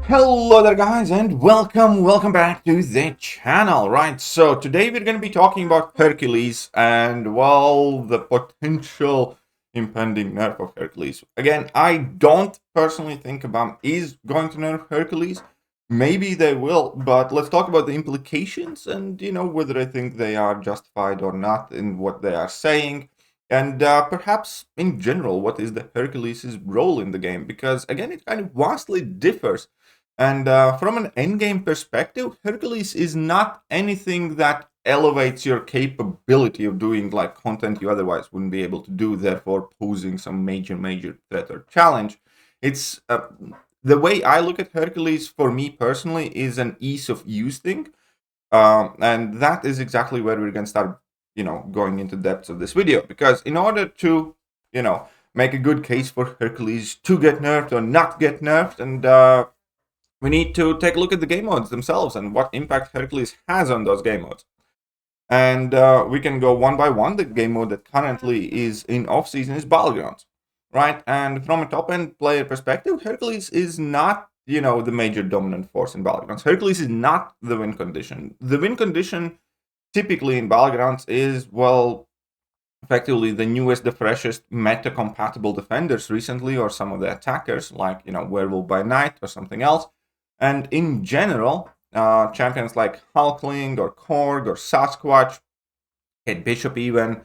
Hello there guys and welcome back to the channel. Right, so today we're going to be talking about Hercules and, well, the potential impending nerf of Hercules. Again, I don't personally think Kabam is going to nerf Hercules. Maybe they will, but let's talk about the implications and, whether I think they are justified or not in what they are saying. And perhaps in general, what is the Hercules' role in the game? Because again, it kind of vastly differs. And from an endgame perspective, Hercules is not anything that elevates your capability of doing like content you otherwise wouldn't be able to do, therefore posing some major threat or challenge. It's the way I look at Hercules for me personally is an ease of use thing. And that is exactly where we're going to start, going into depths of this video. Because in order to, make a good case for Hercules to get nerfed or not get nerfed, and we need to take a look at the game modes themselves and what impact Hercules has on those game modes. And we can go one by one. The game mode that currently is in off-season is Battlegrounds, right? And from a top-end player perspective, Hercules is not, the major dominant force in Battlegrounds. Hercules is not the win condition. The win condition typically in Battlegrounds is, well, effectively the newest, the freshest meta-compatible defenders recently, or some of the attackers, like, Werewolf by Night or something else. And in general, champions like Hulkling or Korg or Sasquatch, Kate Bishop even,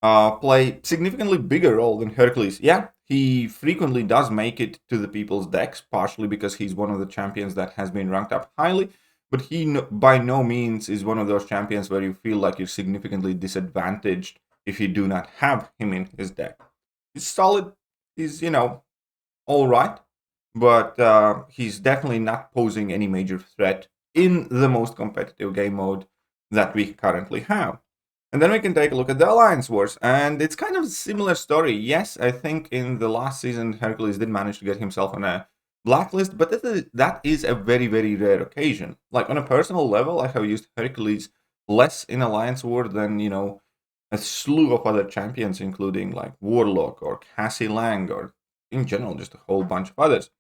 play significantly bigger role than Hercules. Yeah, he frequently does make it to the people's decks, partially because he's one of the champions that has been ranked up highly, but he by no means is one of those champions where you feel like you're significantly disadvantaged if you do not have him in his deck. He's solid, he's, all right, but he's definitely not posing any major threat in the most competitive game mode that we currently have. And then we can take a look at the Alliance Wars, and it's kind of a similar story. Yes, I think in the last season, Hercules did manage to get himself on a blacklist, but that is a very rare occasion. Like, on a personal level, I have used Hercules less in Alliance War than, a slew of other champions, including like Warlock or Cassie Lang, or in general, just a whole bunch of others.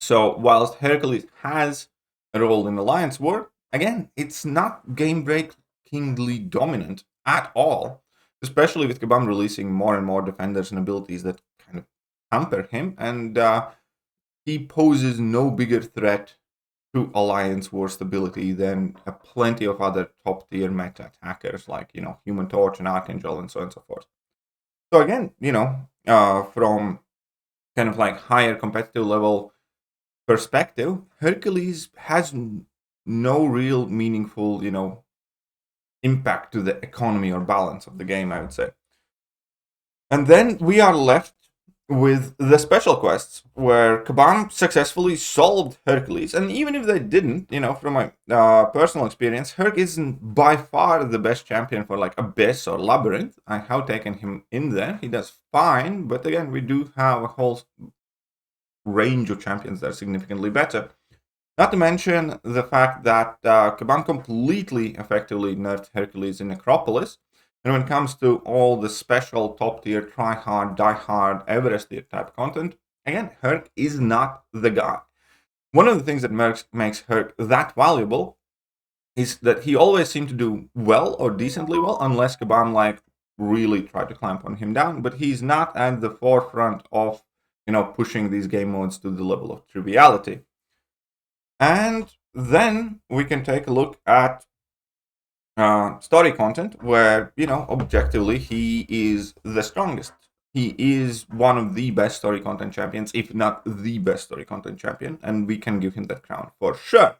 So whilst Hercules has a role in Alliance War, again, it's not game-breakingly dominant at all, especially with Kabam releasing more and more defenders and abilities that kind of hamper him, and he poses no bigger threat to Alliance War stability than plenty of other top-tier meta attackers like, Human Torch and Archangel and so on and so forth. So again, from kind of like higher competitive level perspective, Hercules has no real meaningful, impact to the economy or balance of the game, I would say. And then we are left with the special quests, where Kabam successfully solved Hercules. And even if they didn't, from my personal experience, Herc isn't by far the best champion for like Abyss or Labyrinth. I have taken him in there. He does fine, but again, we do have a whole range of champions that are significantly better. Not to mention the fact that Kabam completely effectively nerfed Hercules in Necropolis. And when it comes to all the special top tier, try hard, die hard, Everest tier type content, again, Herc is not the guy. One of the things that makes Herc that valuable is that he always seemed to do well or decently well, unless Kabam like really tried to clamp on him down. But he's not at the forefront of, pushing these game modes to the level of triviality. And then we can take a look at story content, where, objectively, he is the strongest. He is one of the best story content champions, if not the best story content champion, and we can give him that crown for sure.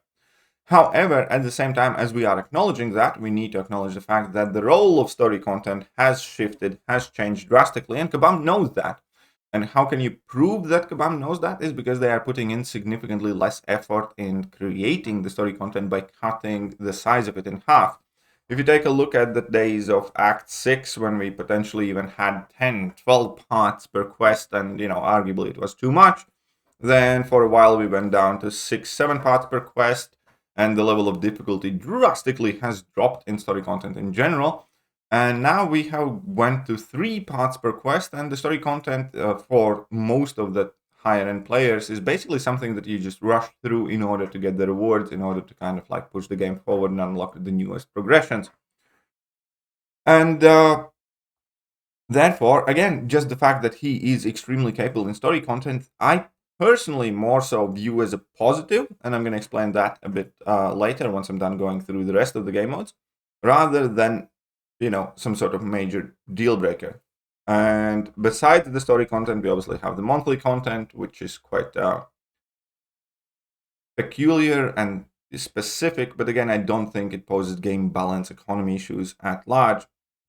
However, at the same time as we are acknowledging that, we need to acknowledge the fact that the role of story content has shifted, has changed drastically, and Kabam knows that. And how can you prove that Kabam knows that? Is because they are putting in significantly less effort in creating the story content by cutting the size of it in half. If you take a look at the days of Act 6, when we potentially even had 10, 12 parts per quest, and, arguably it was too much, then for a while we went down to 6, 7 parts per quest, and the level of difficulty drastically has dropped in story content in general. And now we have went to 3 parts per quest, and the story content for most of the higher end players is basically something that you just rush through in order to get the rewards, in order to kind of like push the game forward and unlock the newest progressions. And therefore, again, just the fact that he is extremely capable in story content, I personally more so view as a positive, and I'm going to explain that a bit later once I'm done going through the rest of the game modes, rather than, some sort of major deal breaker. And besides the story content, we obviously have the monthly content, which is quite peculiar and specific, but again, I don't think it poses game balance economy issues at large.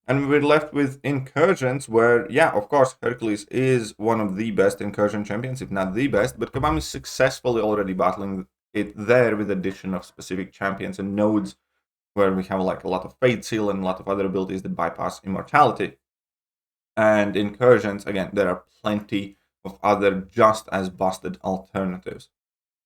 And we're left with incursions where, yeah, of course, Hercules is one of the best incursion champions, if not the best, but Kabam is successfully already battling it there with addition of specific champions and nodes where we have like a lot of Fate Seal and a lot of other abilities that bypass immortality. And incursions, again, there are plenty of other just as busted alternatives.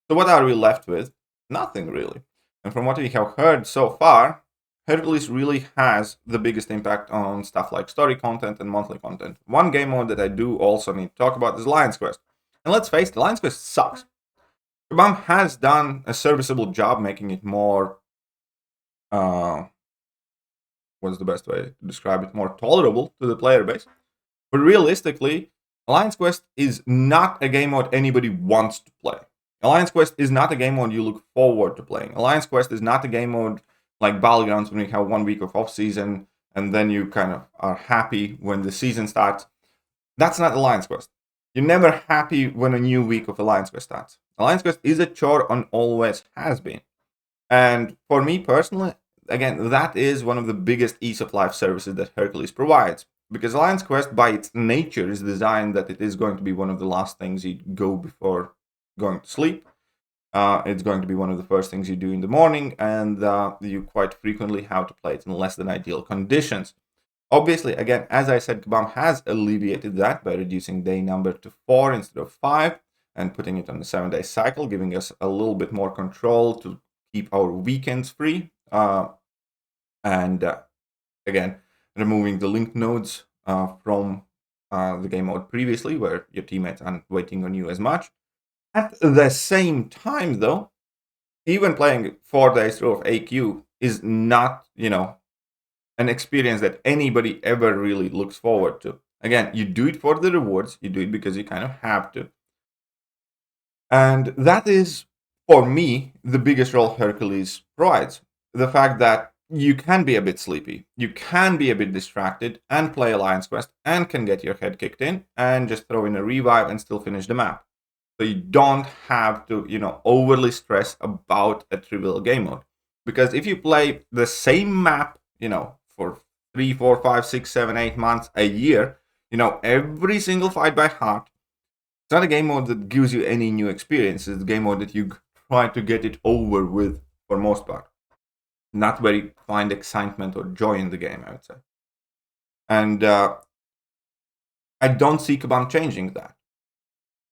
So what are we left with? Nothing really. And from what we have heard so far, Hercules really has the biggest impact on stuff like story content and monthly content. One game mode that I do also need to talk about is Lion's Quest. And let's face it, Lion's Quest sucks. Kabam has done a serviceable job making it more, what's the best way to describe it, more tolerable to the player base. But realistically, Alliance Quest is not a game mode anybody wants to play. Alliance Quest is not a game mode you look forward to playing. Alliance Quest is not a game mode like Battlegrounds when you have 1 week of off-season and then you kind of are happy when the season starts. That's not Alliance Quest. You're never happy when a new week of Alliance Quest starts. Alliance Quest is a chore and always has been. And for me personally, again, that is one of the biggest ease of life services that Hercules provides. Because Alliance Quest, by its nature, is designed that it is going to be one of the last things you go before going to sleep. It's going to be one of the first things you do in the morning, and you quite frequently have to play it in less than ideal conditions. Obviously, again, as I said, Kabam has alleviated that by reducing day number to 4 instead of 5, and putting it on the 7-day cycle, giving us a little bit more control to keep our weekends free. And again, removing the linked nodes from the game mode previously, where your teammates aren't waiting on you as much. At the same time, though, even playing 4 days through of AQ is not, an experience that anybody ever really looks forward to. Again, you do it for the rewards, you do it because you kind of have to. And that is, for me, the biggest role Hercules provides. The fact that you can be a bit sleepy, you can be a bit distracted and play Alliance Quest and can get your head kicked in and just throw in a revive and still finish the map. So you don't have to, overly stress about a trivial game mode. Because if you play the same map, for 3, 4, 5, 6, 7, 8 months, a year, every single fight by heart, it's not a game mode that gives you any new experience. It's a game mode that you try to get it over with for most part. Not where you find excitement or joy in the game, I would say. And I don't see Kabam changing that.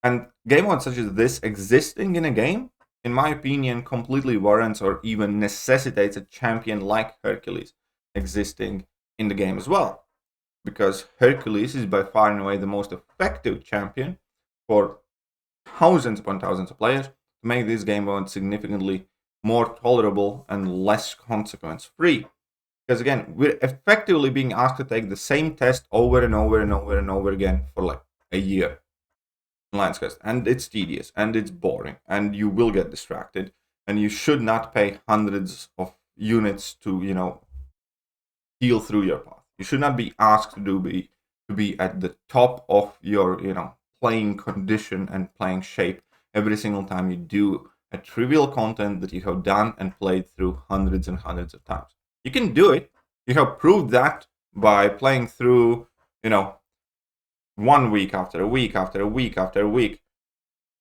And game modes such as this existing in a game, in my opinion, completely warrants or even necessitates a champion like Hercules existing in the game as well. Because Hercules is by far and away the most effective champion for thousands upon thousands of players to make this game mode significantly more tolerable and less consequence free. Because again, we're effectively being asked to take the same test over and over and over and over again for like a year. Alliance Quest, and it's tedious and it's boring and you will get distracted and you should not pay hundreds of units to heal through your path. You should not be asked to be at the top of your playing condition and playing shape every single time you do a trivial content that you have done and played through hundreds and hundreds of times. You can do it. You have proved that by playing through 1 week after a week after a week after a week.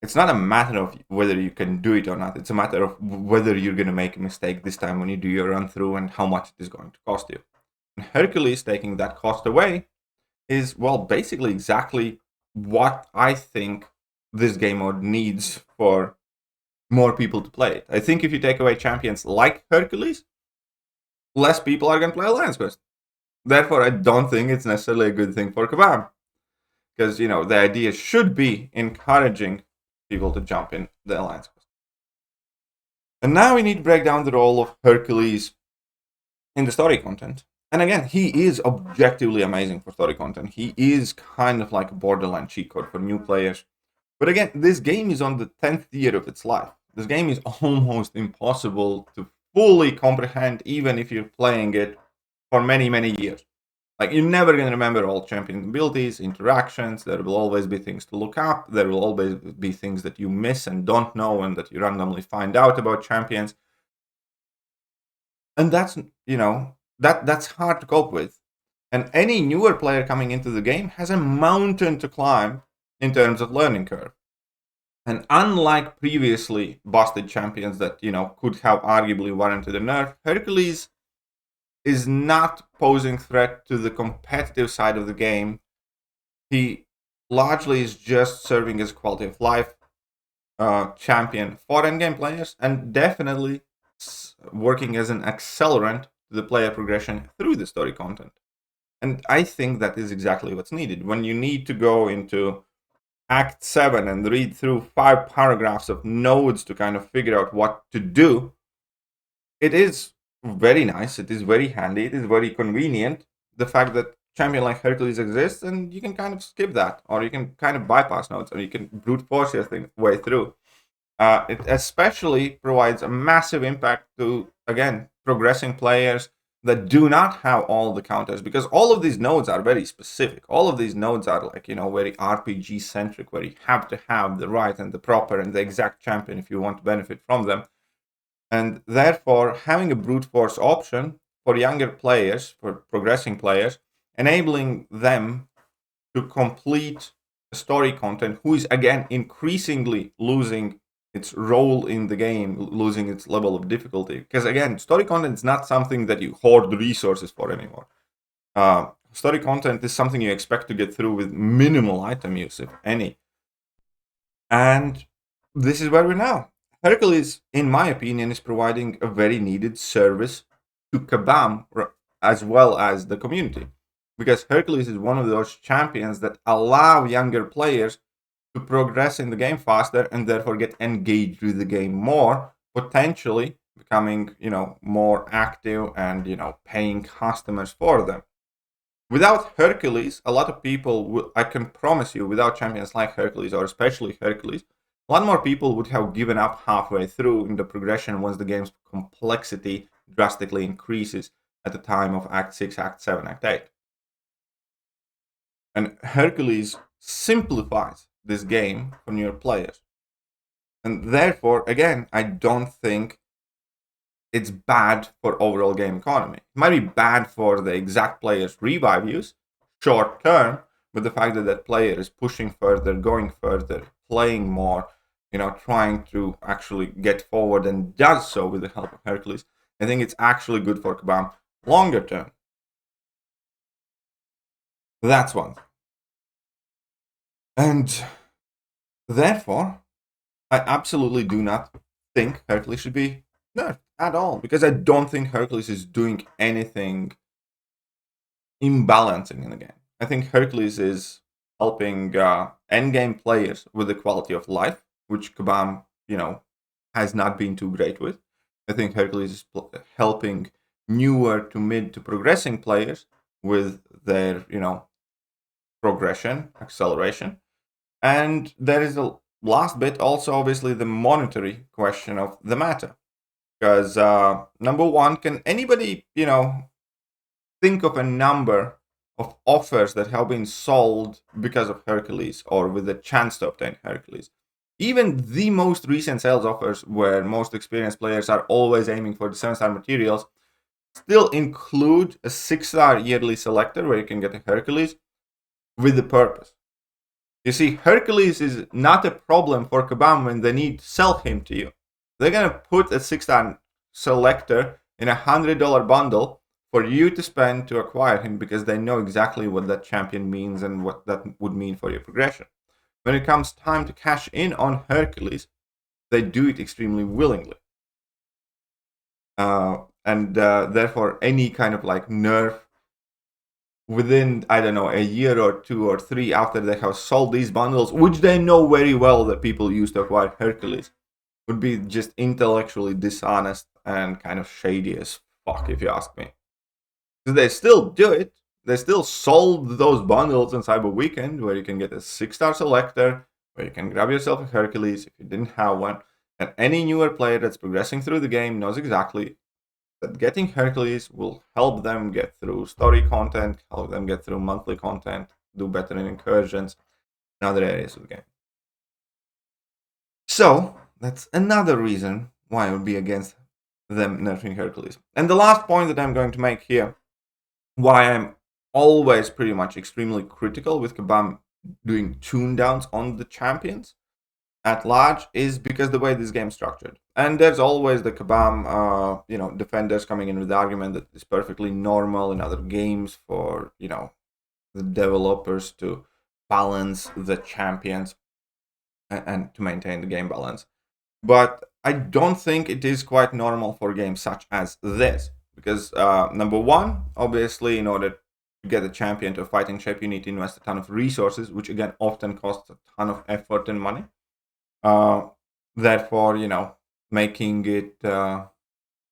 It's not a matter of whether you can do it or not. It's a matter of whether you're going to make a mistake this time when you do your run through and how much it is going to cost you. And Hercules taking that cost away is, well, basically exactly what I think this game mode needs for more people to play it. I think if you take away champions like Hercules, less people are going to play Alliance Quest. Therefore, I don't think it's necessarily a good thing for Kabam. Because, the idea should be encouraging people to jump in the Alliance quest. And now we need to break down the role of Hercules in the story content. And again, he is objectively amazing for story content. He is kind of like a borderline cheat code for new players. But again, this game is on the 10th year of its life. This game is almost impossible to fully comprehend, even if you're playing it for many, many years. Like, you're never going to remember all champion abilities, interactions. There will always be things to look up. There will always be things that you miss and don't know and that you randomly find out about champions. And that's, that's hard to cope with. And any newer player coming into the game has a mountain to climb in terms of learning curve. And unlike previously busted champions that, could have arguably warranted a nerf, Hercules is not posing threat to the competitive side of the game. He largely is just serving as quality of life champion for endgame players, and definitely working as an accelerant to the player progression through the story content. And I think that is exactly what's needed. When you need to go into Act 7 and read through 5 paragraphs of notes to kind of figure out what to do, it is very nice, it is very handy, it is very convenient, the fact that champion like Hercules exists, and you can kind of skip that, or you can kind of bypass notes, or you can brute force your way through. It especially provides a massive impact to, again, progressing players that do not have all the counters, because all of these nodes are very specific. All of these nodes are like, very RPG centric, where you have to have the right and the proper and the exact champion if you want to benefit from them. And therefore, having a brute force option for younger players, for progressing players, enabling them to complete story content, who is, again, increasingly losing its role in the game, losing its level of difficulty. Because, again, story content is not something that you hoard resources for anymore. Story content is something you expect to get through with minimal item use, if any. And this is where we're now. Hercules, in my opinion, is providing a very needed service to Kabam as well as the community. Because Hercules is one of those champions that allow younger players to progress in the game faster and therefore get engaged with the game more, potentially becoming, more active and, paying customers for them. Without Hercules, a lot of people, I can promise you, without champions like Hercules, or especially Hercules, a lot more people would have given up halfway through in the progression once the game's complexity drastically increases at the time of Act 6, Act 7, Act 8. And Hercules simplifies this game for newer players. And therefore, again, I don't think it's bad for overall game economy. It might be bad for the exact player's revive use, short term, but the fact that that player is pushing further, going further, playing more, trying to actually get forward and does so with the help of Hercules, I think it's actually good for Kabam longer term. That's one thing. And therefore, I absolutely do not think Hercules should be nerfed at all, because I don't think Hercules is doing anything imbalancing in the game. I think Hercules is helping endgame players with the quality of life, which Kabam, has not been too great with. I think Hercules is helping newer to mid to progressing players with their, progression, acceleration. And there is a last bit, also obviously the monetary question of the meta. Because number one, can anybody, think of a number of offers that have been sold because of Hercules or with the chance to obtain Hercules? Even the most recent sales offers, where most experienced players are always aiming for the 7-star materials, still include a 6-star yearly selector where you can get a Hercules with the purpose. You see, Hercules is not a problem for Kabam when they need to sell him to you. They're going to put a 6-star selector in $100 bundle for you to spend to acquire him, because they know exactly what that champion means and what that would mean for your progression. When it comes time to cash in on Hercules, they do it extremely willingly. And therefore, any kind of like nerf within, I don't know, a year or 2 or 3 after they have sold these bundles, which they know very well that people use to acquire Hercules, would be just intellectually dishonest and kind of shady as fuck, if you ask me. Because they still do it. They still sold those bundles on Cyber Weekend, where you can get a 6-star selector, where you can grab yourself a Hercules if you didn't have one. And any newer player that's progressing through the game knows exactly that getting Hercules will help them get through story content, help them get through monthly content, do better in incursions, and other areas of the game. So, that's another reason why I would be against them nerfing Hercules. And the last point that I'm going to make here, why I'm always pretty much extremely critical with Kabam doing tune downs on the champions at large, is because the way this game is structured. And there's always the Kabam, defenders coming in with the argument that it's perfectly normal in other games for, the developers to balance the champions and to maintain the game balance. But I don't think it is quite normal for games such as this. Because, number one, obviously, in order to get a champion to a fighting shape, you need to invest a ton of resources, which again often costs a ton of effort and money. Therefore, making it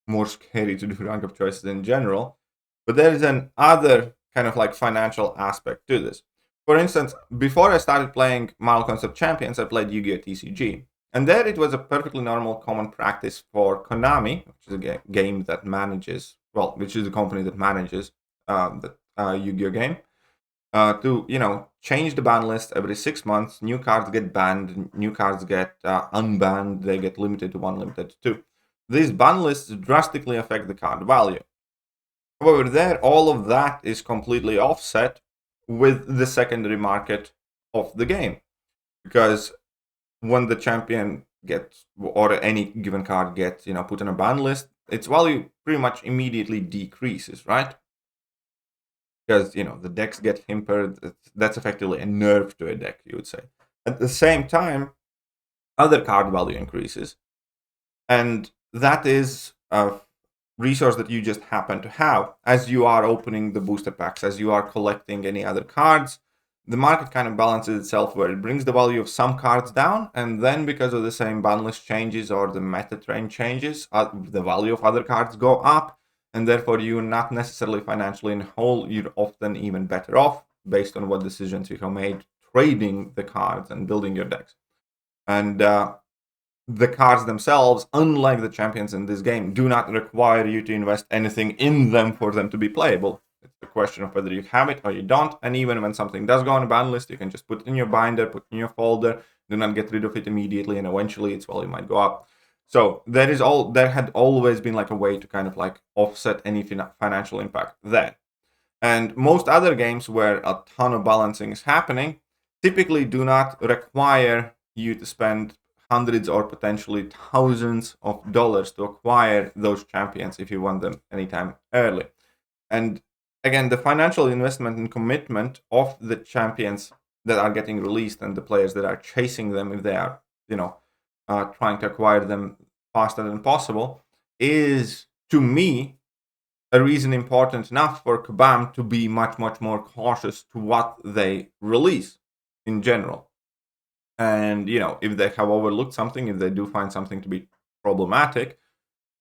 more scary to do rank up choices in general. But there is another kind of like financial aspect to this. For instance, before I started playing Model Concept Champions, I played Yu-Gi-Oh! TCG. And there it was a perfectly normal common practice for Konami, which is a game that manages, which is the company that manages the Yu-Gi-Oh! Game, to change the ban list every 6 months. New cards get banned, new cards get unbanned, they get limited to 1, limited to 2. These ban lists drastically affect the card value. However, there all of that is completely offset with the secondary market of the game, because when the champion gets, or any given card gets put on a ban list, its value pretty much immediately decreases, right? Because the decks get hampered. That's effectively a nerf to a deck, you would say. At the same time, other card value increases, and that is a resource that you just happen to have as you are opening the booster packs, as you are collecting any other cards. The market kind of balances itself, where it brings the value of some cards down, and then because of the same ban list changes or the meta trend changes, the value of other cards go up. And therefore, you're not necessarily financially in whole. You're often even better off based on what decisions you have made trading the cards and building your decks. And the cards themselves, unlike the champions in this game, do not require you to invest anything in them for them to be playable. It's a question of whether you have it or you don't. And even when something does go on a ban list, you can just put it in your binder, put it in your folder, do not get rid of it immediately, and eventually its value might go up. So there had always been like a way to kind of like offset any financial impact there. And most other games where a ton of balancing is happening typically do not require you to spend hundreds or potentially thousands of dollars to acquire those champions if you want them anytime early. And again, the financial investment and commitment of the champions that are getting released and the players that are chasing them, if they are, trying to acquire them faster than possible, is, to me, a reason important enough for Kabam to be much, much more cautious to what they release in general. And, if they have overlooked something, if they do find something to be problematic,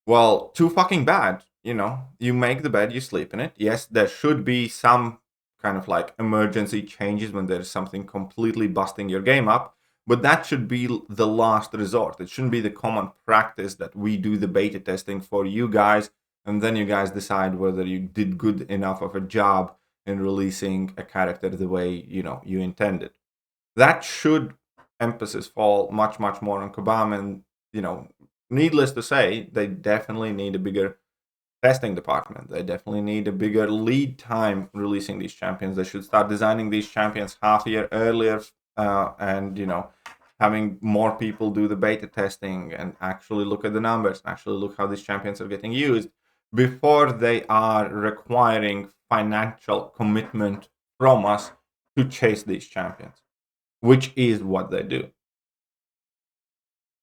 well, too fucking bad. You make the bed, you sleep in it. Yes, there should be some kind of like emergency changes when there's something completely busting your game up, but that should be the last resort. It shouldn't be the common practice that we do the beta testing for you guys, and then you guys decide whether you did good enough of a job in releasing a character the way, you intended. That should emphasis fall much, much more on Kabam, and, needless to say, they definitely need a bigger testing department. They definitely need a bigger lead time releasing these champions. They should start designing these champions half a year earlier, and having more people do the beta testing and actually look at the numbers, actually look how these champions are getting used before they are requiring financial commitment from us to chase these champions, which is what they do.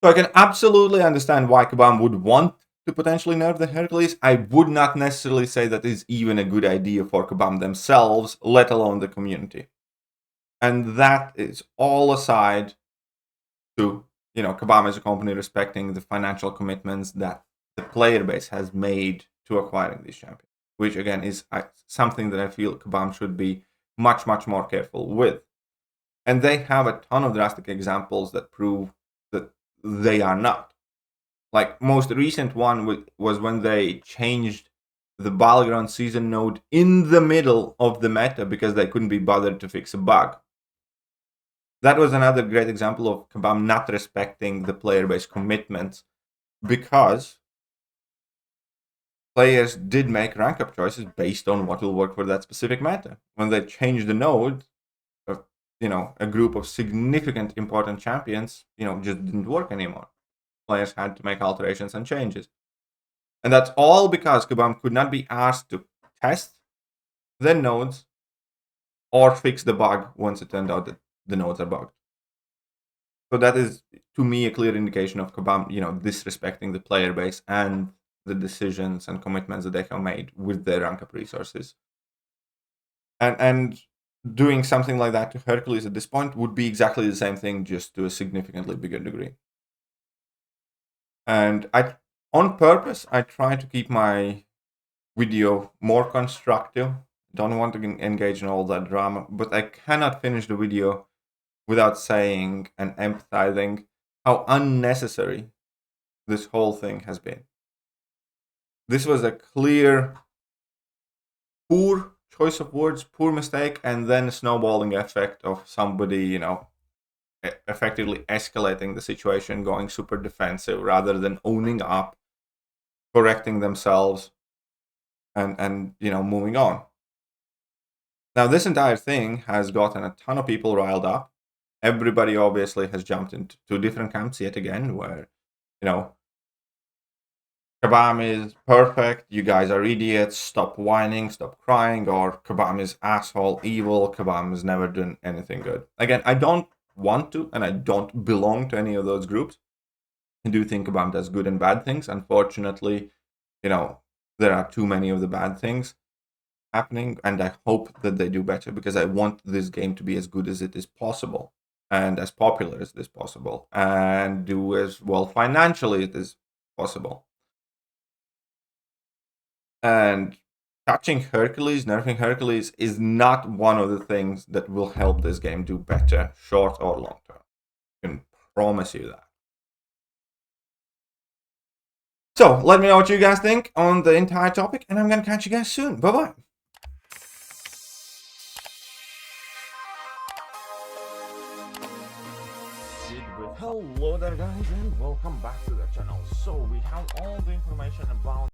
So I can absolutely understand why Kabam would want to potentially nerf the Hercules. I would not necessarily say that is even a good idea for Kabam themselves, let alone the community. And that is all aside to, Kabam as a company respecting the financial commitments that the player base has made to acquiring these champions, which again is something that I feel Kabam should be much, much more careful with. And they have a ton of drastic examples that prove that they are not. Like, most recent one was when they changed the Battlegrounds season node in the middle of the meta because they couldn't be bothered to fix a bug. That was another great example of Kabam not respecting the player base commitments, because players did make rank up choices based on what will work for that specific meta. When they changed the node, a group of significant important champions, just didn't work anymore. Players had to make alterations and changes. And that's all because Kabam could not be asked to test the nodes or fix the bug once it turned out that the nodes are bugged. So that is, to me, a clear indication of Kabam, disrespecting the player base and the decisions and commitments that they have made with their rank up resources. And doing something like that to Hercules at this point would be exactly the same thing, just to a significantly bigger degree. And on purpose, I try to keep my video more constructive. Don't want to engage in all that drama, but I cannot finish the video without saying and empathizing how unnecessary this whole thing has been. This was a clear, poor choice of words, poor mistake, and then a snowballing effect of somebody, effectively escalating the situation, going super defensive rather than owning up, correcting themselves, and moving on. Now, this entire thing has gotten a ton of people riled up. Everybody obviously has jumped into two different camps yet again, where, Kabam is perfect, you guys are idiots, stop whining, stop crying, or Kabam is asshole, evil, Kabam has never done anything good. Again, I don't want to, and I don't belong to any of those groups. I do think Kabam does good and bad things. Unfortunately, there are too many of the bad things happening, and I hope that they do better, because I want this game to be as good as it is possible, and as popular as it is possible, and do as well financially as it is possible. And touching Hercules, nerfing Hercules, is not one of the things that will help this game do better, short or long term. I can promise you that. So, let me know what you guys think on the entire topic, and I'm going to catch you guys soon. Bye-bye. Hello there, guys, and welcome back to the channel. So we have all the information about